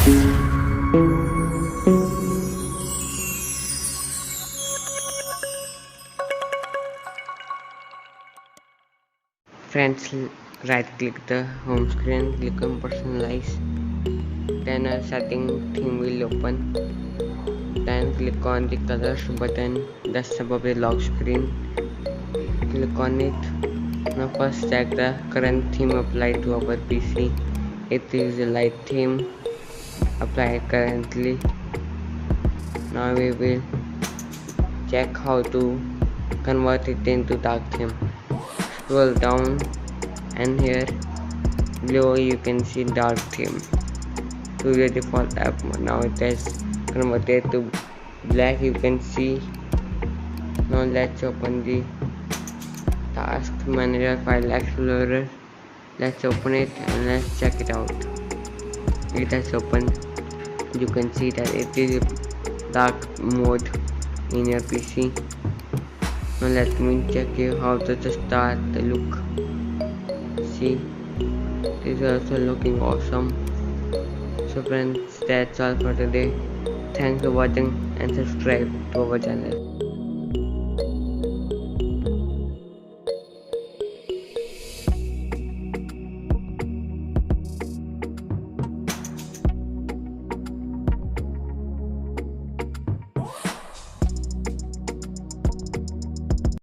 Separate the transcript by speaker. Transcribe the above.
Speaker 1: Friends, right click the home screen, click on personalize, then a setting theme will open, then click on the colors button just above the lock screen, click on it. Now first check the current theme applied to our PC. It is a light theme applied currently. Now we will check how to convert it into dark theme. Scroll down and here below you can see dark theme. To the default app, now it has converted to black, you can see. Now let's open the task manager file explorer. Let's open it and let's check it out. It has opened. You can see that it is dark mode in your PC. Now let me check you how to start the look. See, it is also looking awesome. So friends, that's all for today. Thanks for watching and subscribe to our channel.